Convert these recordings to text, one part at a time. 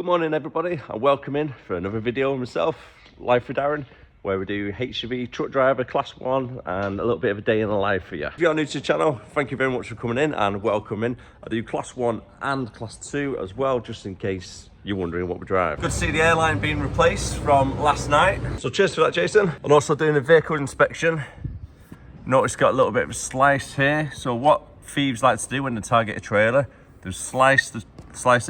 Good morning everybody, and welcome in for another video of myself, Life with Darren, where we do HGV, truck driver, class 1 and a little bit of a day in the life for you. If you are new to the channel, thank you very much for coming in and welcome in. I do class 1 and class 2 as well, just in case you're wondering what we drive. Good to see the airline being replaced from last night. So cheers for that, Jason. I'm also doing a vehicle inspection. Notice got a little bit of a slice here. So what thieves like to do when they target a trailer, they slice it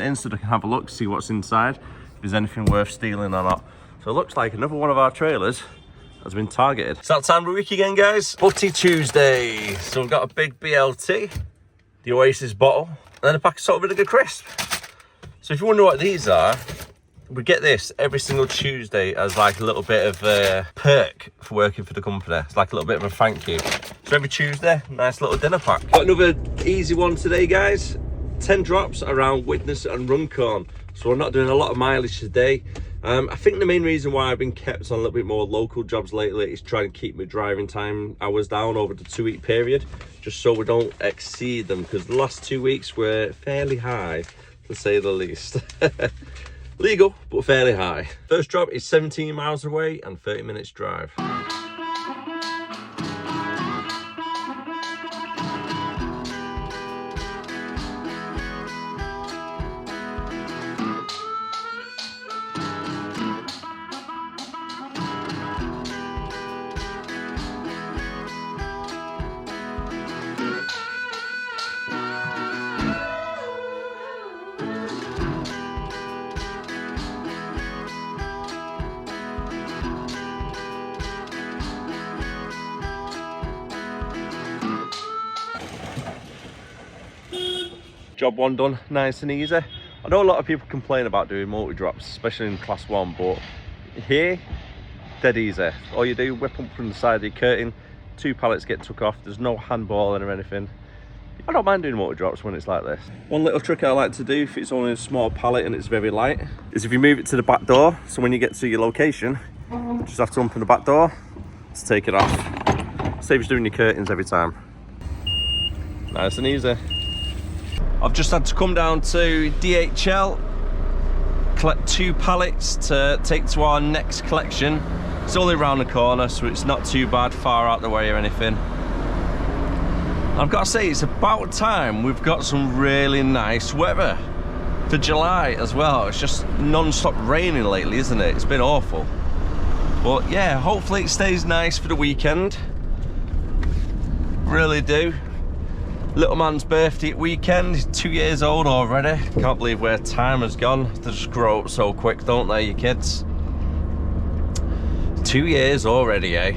in so they can have a look, see what's inside, if there's anything worth stealing or not. So it looks like another one of our trailers has been targeted. It's that time of the week again, guys. Butty Tuesday. So we've got a big BLT, the Oasis bottle, and then a pack of salt vinegar crisp. So if you wonder what these are, we get this every single Tuesday as like a little bit of a perk for working for the company. It's like a little bit of a thank you. So every Tuesday, nice little dinner pack. Got another easy one today, guys. 10 drops around Widnes and Runcorn. So we're not doing a lot of mileage today. I think the main reason why I've been kept on a little bit more local jobs lately is trying to keep my driving time hours down over the 2-week period, just so we don't exceed them, because the last 2 weeks were fairly high, to say the least. Legal, but fairly high. First drop is 17 miles away and 30 minutes drive. Job 1 done, nice and easy. I know a lot of people complain about doing multi-drops, especially in class 1, but here, dead easy. All you do, whip up from the side of your curtain, 2 pallets get took off, there's no handballing or anything. I don't mind doing multi-drops when it's like this. One little trick I like to do, if it's only a small pallet and it's very light, is if you move it to the back door, so when you get to your location, you just have to open the back door to take it off. Saves doing your curtains every time. Nice and easy. I've just had to come down to DHL, collect 2 pallets to take to our next collection. It's only around the corner, so it's not too bad, far out the way or anything. I've got to say, it's about time we've got some really nice weather for July as well. It's just non-stop raining lately, isn't it? It's been awful. But yeah, hopefully it stays nice for the weekend. Really do. Little man's birthday at weekend, he's 2 years old already. Can't believe where time has gone. They just grow up so quick, don't they, you kids? 2 years already, eh?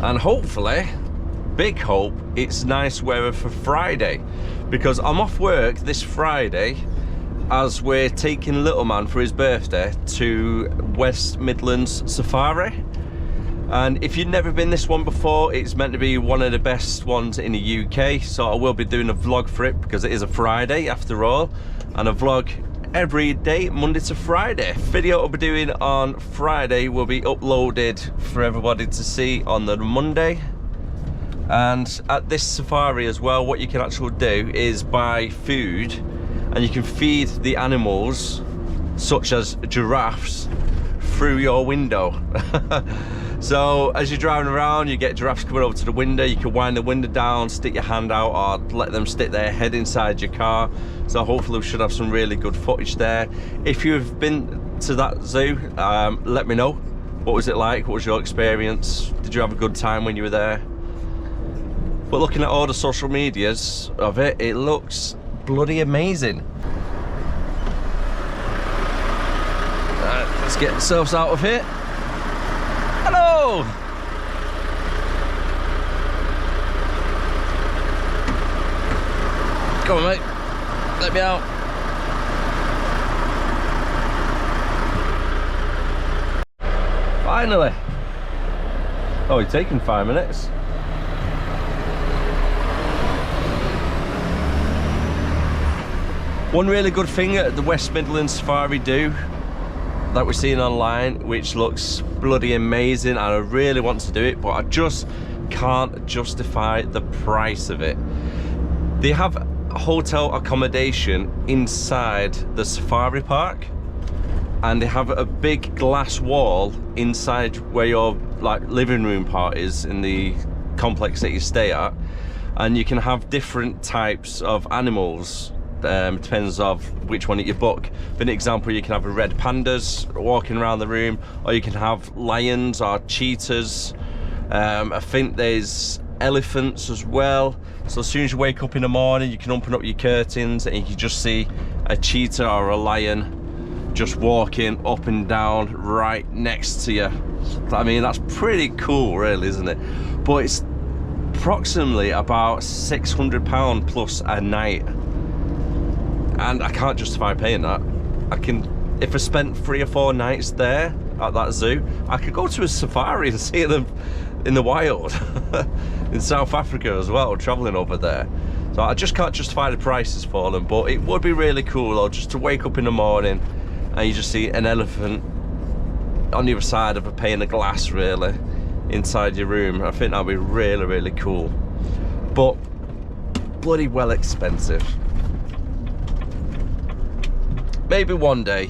And hopefully, big hope, it's nice weather for Friday, because I'm off work this Friday as we're taking little man for his birthday to West Midlands Safari. And if you've never been this one before, it's meant to be one of the best ones in the UK, so I will be doing a vlog for it because it is a Friday after all, and a vlog every day, Monday to Friday. Video I'll be doing on Friday will be uploaded for everybody to see on the Monday. And at this safari as well, what you can actually do is buy food, and you can feed the animals, such as giraffes, through your window. So as you're driving around, you get giraffes coming over to the window. You can wind the window down, stick your hand out, or let them stick their head inside your car. So hopefully we should have some really good footage there. If you've been to that zoo, let me know. What was it like? What was your experience? Did you have a good time when you were there? But looking at all the social medias of it, it looks bloody amazing. Let's get ourselves out of here. Hello! Come on, mate. Let me out. Finally. Oh, it's taking 5 minutes. One really good thing that the West Midlands Safari do that we're seeing online, which looks bloody amazing, and I really want to do it, but I just can't justify the price of it. They have hotel accommodation inside the safari park, and they have a big glass wall inside where your like living room part is in the complex that you stay at, and you can have different types of animals. Depends of which one that you book. For an example, you can have a red pandas walking around the room, or you can have lions or cheetahs. I think there's elephants as well. So as soon as you wake up in the morning, you can open up your curtains and you can just see a cheetah or a lion just walking up and down right next to you. I mean, that's pretty cool, really, isn't it? But it's approximately about £600 plus a night, and I can't justify paying that. If I spent 3 or 4 nights there at that zoo, I could go to a safari and see them in the wild in South Africa as well, traveling over there. So I just can't justify the prices for them, but it would be really cool though, just to wake up in the morning and you just see an elephant on the other side of a pane of glass, really, inside your room. I think that'd be really, really cool, but bloody well expensive. Maybe one day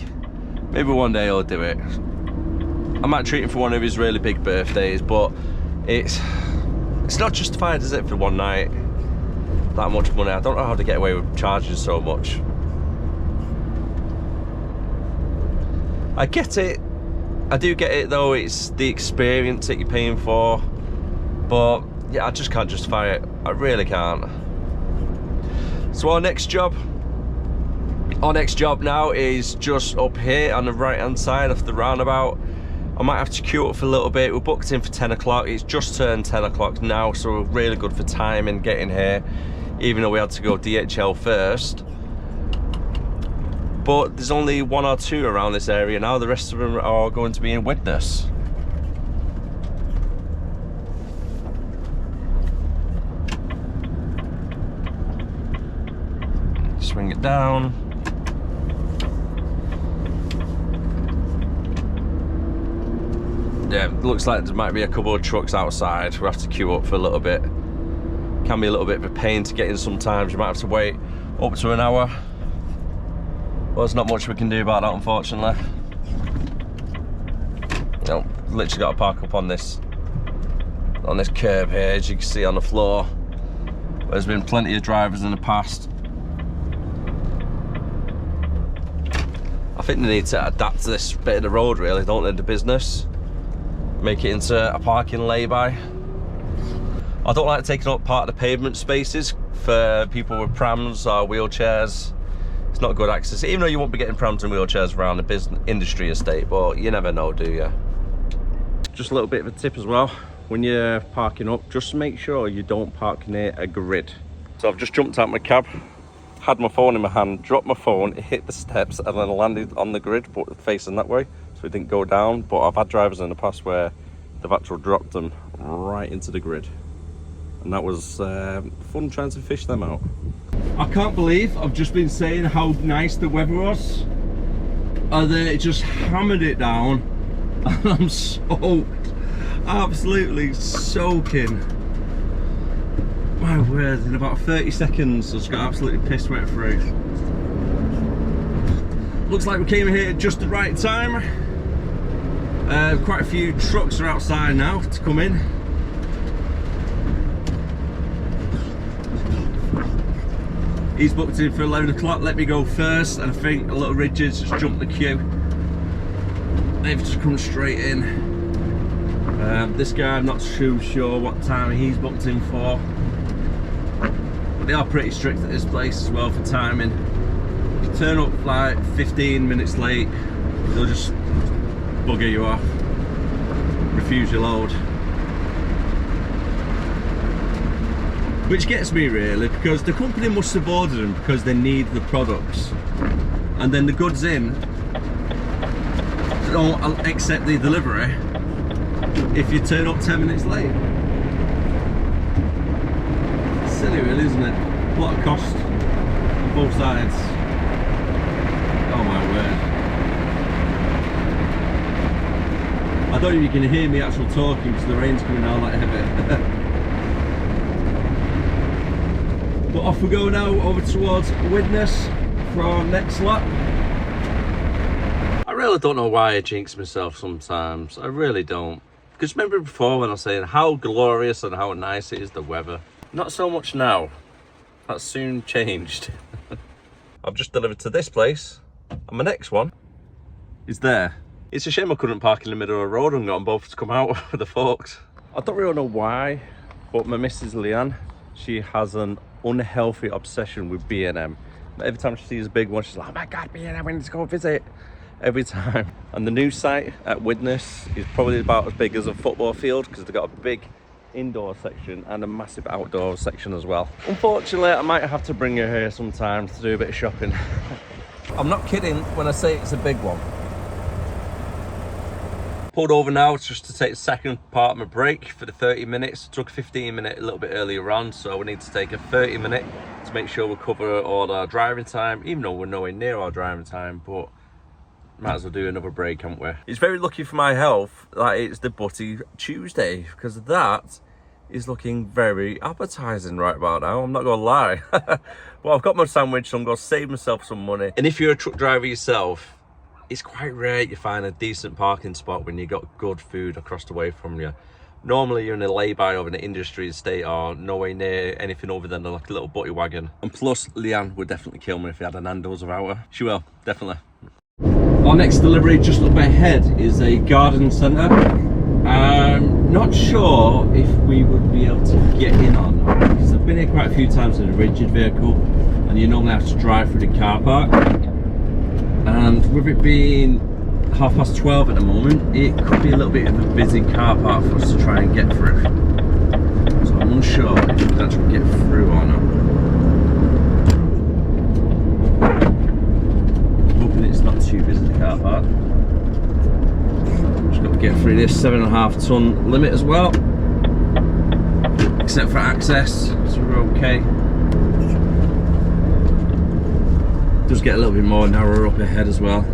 I'll do it. I might treat him for one of his really big birthdays, but it's not justified, is it, for one night? That much money. I don't know how to get away with charging so much. I get it. I do get it though. It's the experience that you're paying for. But yeah, I just can't justify it. I really can't. So our next job now is just up here on the right hand side of the roundabout. I might have to queue up for a little bit. We're booked in for 10 o'clock. It's just turned 10 o'clock now, so we're really good for time and getting here, even though we had to go DHL first. But there's only 1 or 2 around this area now. The rest of them are going to be in Widnes. Swing it down. Yeah, looks like there might be a couple of trucks outside. We'll have to queue up for a little bit. Can be a little bit of a pain to get in sometimes. You might have to wait up to an hour. Well, there's not much we can do about that, unfortunately. No, literally got to park up on this curb here, as you can see on the floor. There's been plenty of drivers in the past. I think they need to adapt to this bit of the road, really, don't they, the business? Make it into a parking lay-by. I don't like taking up part of the pavement spaces for people with prams or wheelchairs. It's not good access, even though you won't be getting prams and wheelchairs around the business industry estate, but you never know, do you? Just a little bit of a tip as well. When you're parking up, just make sure you don't park near a grid. So I've just jumped out my cab, had my phone in my hand, dropped my phone, it hit the steps and then landed on the grid, but facing that way, so it didn't go down. But I've had drivers in the past where they've actually dropped them right into the grid, and that was fun trying to fish them out. I can't believe I've just been saying how nice the weather was, and then it just hammered it down and I'm soaked, absolutely soaking. My word, in about 30 seconds I just got absolutely pissed wet through. Looks like we came here just the right time. Quite a few trucks are outside now to come in. He's booked in for 11 o'clock, let me go first, and I think a little Ridges just jumped the queue. They've just come straight in. This guy, I'm not too sure what time he's booked in for. But they are pretty strict at this place as well for timing. If you turn up like 15 minutes late, they'll just bugger you off, refuse your load. Which gets me really, because the company must have ordered them because they need the products, and then the goods in don't accept the delivery if you turn up 10 minutes late. Silly really, isn't it? A lot of cost on both sides. Oh my word. I don't even can hear me actually talking because the rain's coming down like heavy. But off we go now, over towards Widnes for our next lap. I really don't know why I jinx myself sometimes. I really don't. Because remember before when I was saying how glorious and how nice it is, the weather? Not so much now. That's soon changed. I've just delivered to this place, and my next one is there. It's a shame I couldn't park in the middle of the road and got them both to come out with the forks. I don't really know why, but my Mrs. Leanne, she has an unhealthy obsession with B&M. Every time she sees a big one, she's like, oh my God, B&M, we need to go visit. Every time. And the new site at Widnes is probably about as big as a football field because they've got a big indoor section and a massive outdoor section as well. Unfortunately, I might have to bring her here sometimes to do a bit of shopping. I'm not kidding when I say it's a big one. Pulled over now just to take the second part of my break for the 30 minutes. Took a 15-minute a little bit earlier on, so we need to take a 30-minute to make sure we cover all our driving time, even though we're nowhere near our driving time, but might as well do another break, can't we? It's very lucky for my health that it's the Butty Tuesday, because that is looking very appetizing right about now, I'm not gonna lie. Well, I've got my sandwich, so I'm gonna save myself some money. And if you're a truck driver yourself, it's quite rare you find a decent parking spot when you got good food across the way from you. Normally you're in a lay-by over an industry estate or nowhere near anything other than like a little butty wagon. And plus, Leanne would definitely kill me if we had a Nando's about her. She will, definitely. Our next delivery just up ahead is a garden centre. I'm not sure if we would be able to get in or not, because I've been here quite a few times in a rigid vehicle and you normally have to drive through the car park. And with it being 12:30 at the moment, it could be a little bit of a busy car park for us to try and get through. So I'm unsure if we can actually get through or not. Hoping it's not too busy, the car park. Just got to get through this 7.5 ton limit as well. Except for access, so we're okay. Does get a little bit more narrower up ahead as well.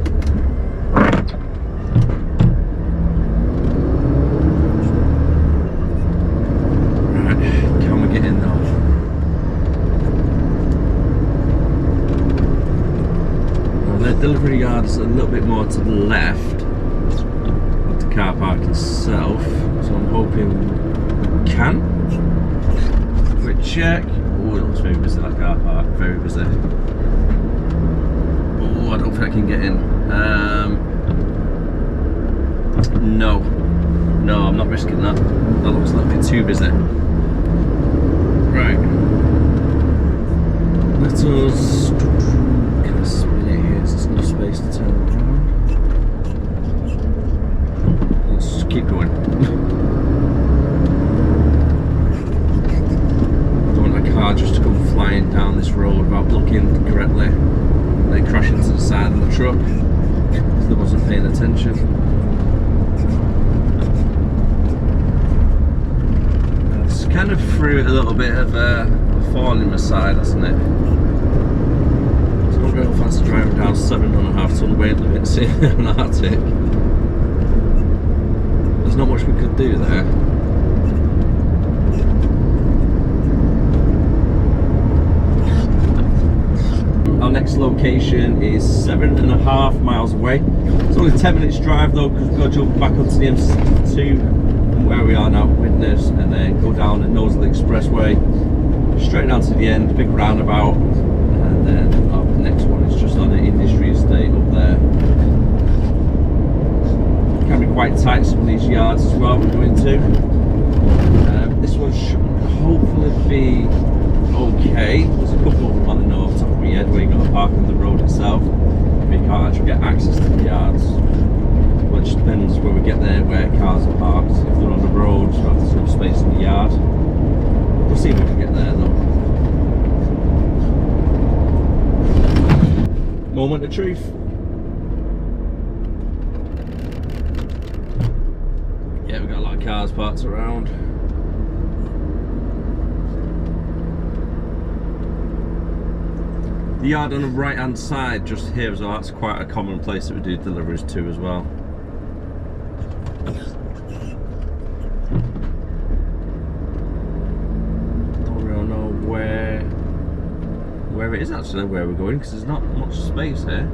Right, can we get in now? Now the delivery yard is a little bit more to the left of the car park itself, so I'm hoping we can. Quick check. Oh, it looks very busy, that car park, very busy. I don't think I can get in. No, I'm not risking that. That looks a little bit too busy. Right. Let us. Can I spin it here? Is there enough space to turn around? Let's just keep going. I don't want a car just to come flying down this road without looking correctly. They crash into the side of the truck because they wasn't paying attention. It's kind of threw a little bit of a thorn in my side, hasn't it? So I don't really fancy driving down 7.5 ton weight limits in an Arctic. There's not much we could do there. Our next location is 7.5 miles away. It's only 10 minutes drive though, because we've got to jump back onto the M62 from where we are now, Widnes, and then go down the Knowsley Expressway, straight down to the end, big roundabout, and then the next one is just on the industry estate up there. It can be quite tight, some of these yards as well we're going to. This one should hopefully be okay. There's a couple of them on the north top of my head where you've got to park on the road itself, but you can't actually get access to the yards. Well, it just depends where we get there, where cars are parked. If they're on the road, there's enough space in the yard. We'll see if we can get there though. Moment of truth. Yeah, we've got a lot of cars parked around. The yard on the right hand side just here as well, that's quite a common place that we do deliveries to as well. Don't really know where where it is actually, where we're going, because there's not much space here.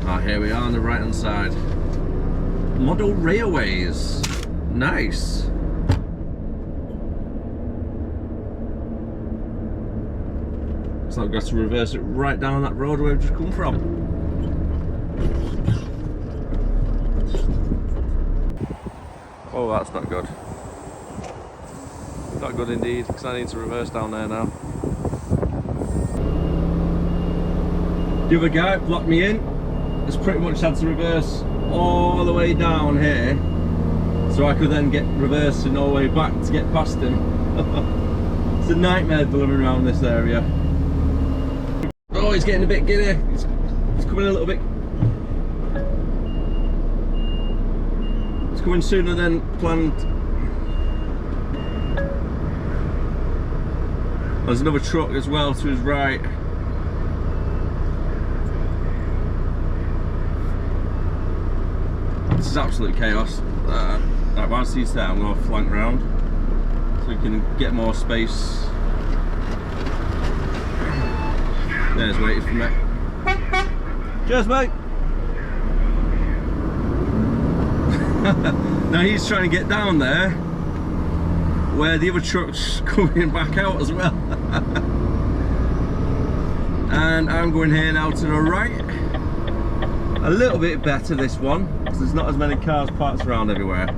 Oh, here we are on the right hand side. Model Railways. Nice. So I've got to reverse it right down that road where we've just come from. Oh, that's not good. Not good indeed, because I need to reverse down there now. The other guy blocked me in. Has pretty much had to reverse all the way down here, so I could then get reversing all the way back to get past him. It's a nightmare delivering around this area. Oh, he's getting a bit giddy. He's coming a little bit. It's coming sooner than planned. There's another truck as well to his right. This is absolute chaos. Right, whilst he's there, I'm going to flank round so we can get more space. There's waiting for me. Cheers, mate. Now he's trying to get down there where the other truck's coming back out as well. And I'm going here now to the right. A little bit better this one, because there's not as many cars parked around everywhere.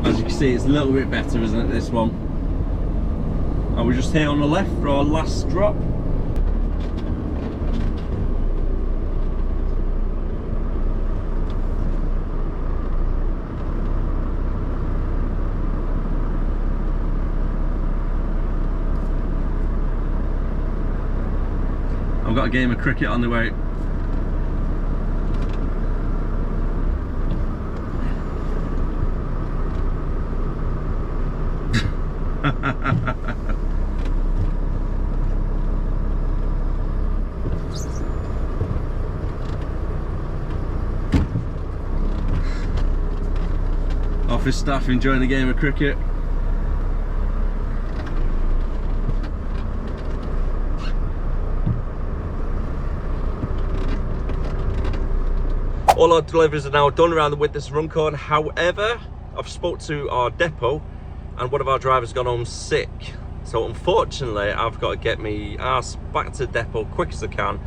As you can see, it's a little bit better, isn't it, this one? And we're just here on the left for our last drop. I've got a game of cricket on the way. Office staff enjoying the game of cricket. All our deliveries are now done around the Widnes Runcorn. However, I've spoke to our depot and one of our drivers gone home sick. So unfortunately, I've got to get me ass back to the depot quick as I can,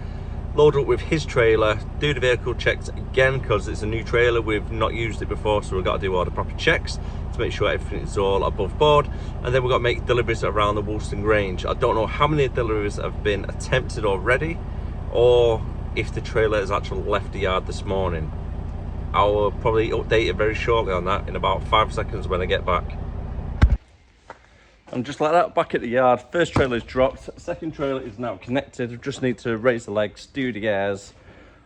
load up with his trailer, do the vehicle checks again because it's a new trailer, we've not used it before, so we've got to do all the proper checks to make sure everything is all above board. And then we've got to make deliveries around the Woolston Grange. I don't know how many deliveries have been attempted already, or if the trailer has actually left the yard this morning. I'll probably update you very shortly on that in about 5 seconds when I get back. I'm just like that, back at the yard. First trailer is dropped, second trailer is now connected. We just need to raise the legs, do the gears.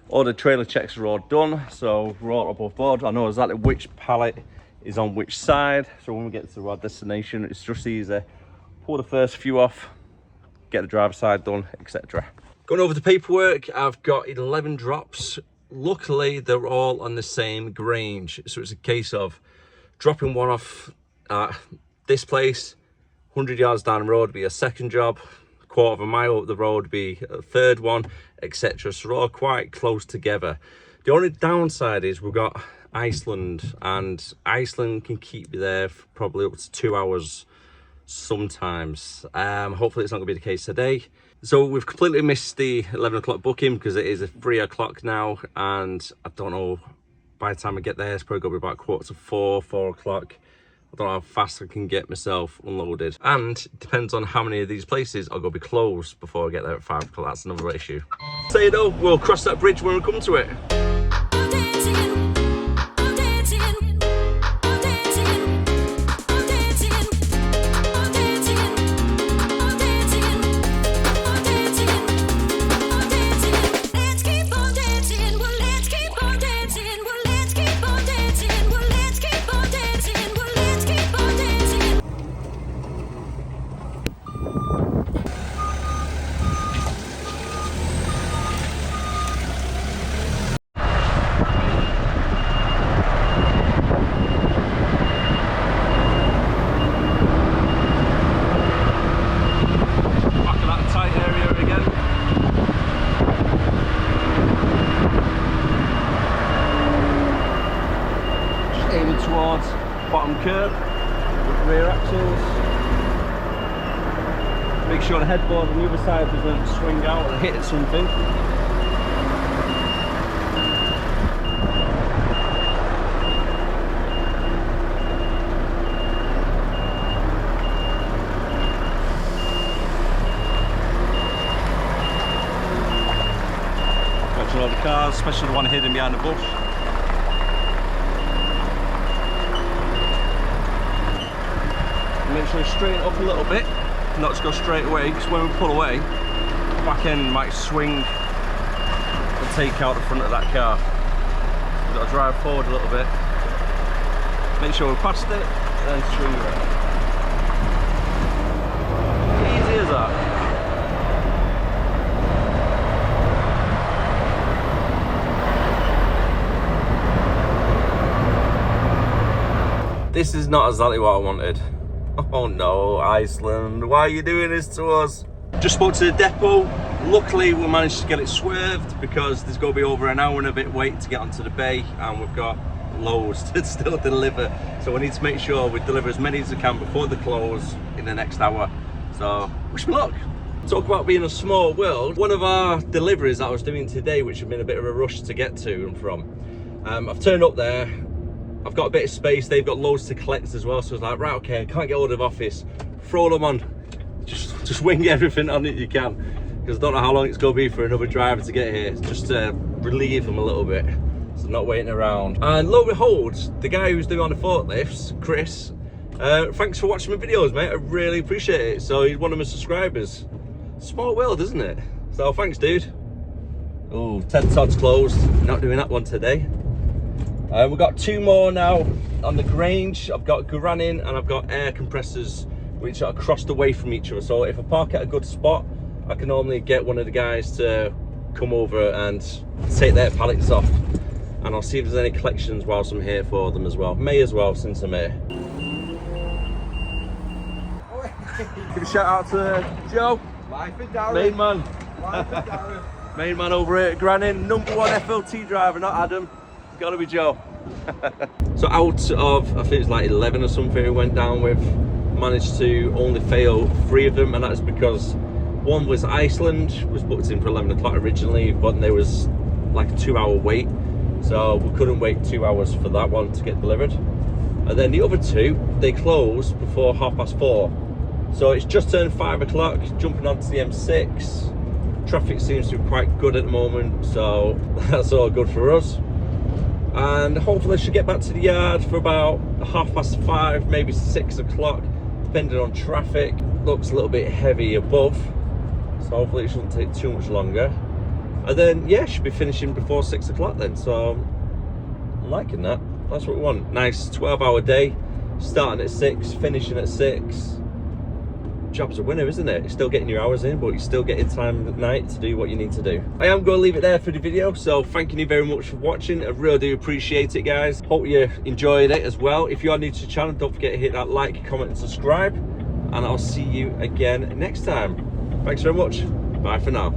All the trailer checks are all done, so we're all above board. I know exactly which pallet is on which side, so when we get to our destination, it's just easy. Pull the first few off, get the driver's side done, etc. Going over the paperwork, I've got 11 drops. Luckily, they're all on the same Grange, so it's a case of dropping one off at this place, 100 yards down the road be a second job, a quarter of a mile up the road be a third one, etc. So they're all quite close together. The only downside is we've got Iceland, and Iceland can keep you there for probably up to 2 hours sometimes. Hopefully it's not going to be the case today. So we've completely missed the 11 o'clock booking because it is a 3 o'clock now, and I don't know, by the time I get there it's probably going to be about 3:45, 4 o'clock. I don't know how fast I can get myself unloaded, and it depends on how many of these places are going to be closed before I get there at 5 o'clock. That's another issue. So you know, we'll cross that bridge when we come to it. rear axles. Make sure the headboard on the other side doesn't swing out and hit something. Watching all the cars, especially the one hidden behind the bush. Make sure you straighten up a little bit, not just go straight away, because when we pull away, the back end might swing and take out the front of that car. We've got to drive forward a little bit, make sure we're past it, and then swing around. Easy as that. This is not exactly what I wanted. Oh no, Iceland, why are you doing this to us? Just spoke to the depot. Luckily we managed to get it swerved because there's going to be over an hour and a bit wait to get onto the bay, and we've got loads to still deliver. So we need to make sure we deliver as many as we can before they close in the next hour. So wish me luck. Talk about being a small world. One of our deliveries that I was doing today, which had been a bit of a rush to get to and from, I've turned up there. I've got a bit of space, they've got loads to collect as well, so I was like, right, okay, I can't get hold of office, throw them on, just wing everything on it you can, because I don't know how long it's going to be for another driver to get here, just to relieve them a little bit, so not waiting around. And lo and behold, the guy who's doing on the forklifts, Chris, thanks for watching my videos, mate, I really appreciate it. So he's one of my subscribers. Small world, isn't it? So thanks, dude. Oh, Ted Todd's closed, not doing that one today. We've got two more now on the Grange. I've got Grannin and I've got air compressors which are crossed away from each other. So if I park at a good spot, I can normally get one of the guys to come over and take their pallets off. And I'll see if there's any collections whilst I'm here for them as well. May as well, since I'm here. Give a shout out to Joe. Life in Darren. Main man. Life in Darren. Main man over here at Grannin. #1 FLT driver, not Adam. Gotta be Joe. So out of, I think it's like 11 or something we went down with, managed to only fail 3 of them, and that's because one was Iceland, was booked in for 11 o'clock originally, but there was like a 2-hour wait, so we couldn't wait 2 hours for that one to get delivered. And then the other 2, they closed before 4:30. So it's just turned 5 o'clock, jumping onto the M6. Traffic seems to be quite good at the moment, so that's all good for us. And hopefully I should get back to the yard for about 5:30, maybe 6 o'clock, depending on traffic. Looks a little bit heavy above, so hopefully it shouldn't take too much longer. And then, yeah, should be finishing before 6 o'clock then, so I'm liking that. That's what we want. Nice 12-hour day, starting at 6, finishing at 6. Job's a winner, isn't it? You're still getting your hours in, but you're still getting time at night to do what you need to do. I am going to leave it there for the video, so thanking you very much for watching. I really do appreciate it, guys. Hope you enjoyed it as well. If you are new to the channel, don't forget to hit that like, comment and subscribe, and I'll see you again next time. Thanks very much. Bye for now.